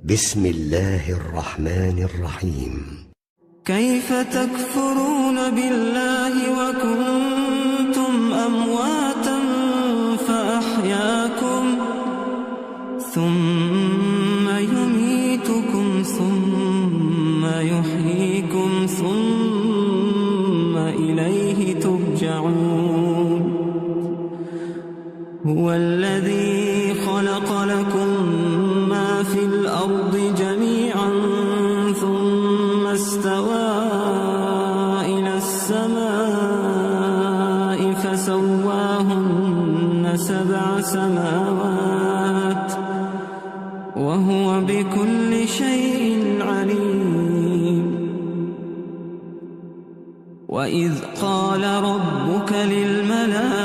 بسم الله الرحمن الرحيم. كيف تكفرون بالله وكنتم أمواتا فأحياكم ثم يميتكم ثم يحييكم ثم إليه ترجعون. هو الذي خلق لكم ما في الأرض جميعا ثم استوى إلى السماء فسواهن 7 سماوات وهو بكل شيء عليم. وإذ قال ربك للملائكة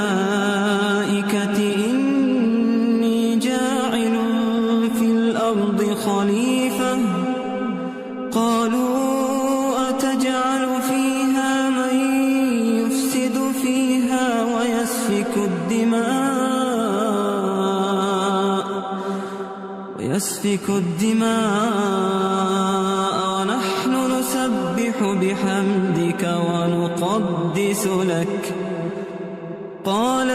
إني جاعل في الأرض خليفة قالوا أتجعل فيها من يفسد فيها ويسفك الدماء ونحن نسبح بحمدك ونقدس لك قال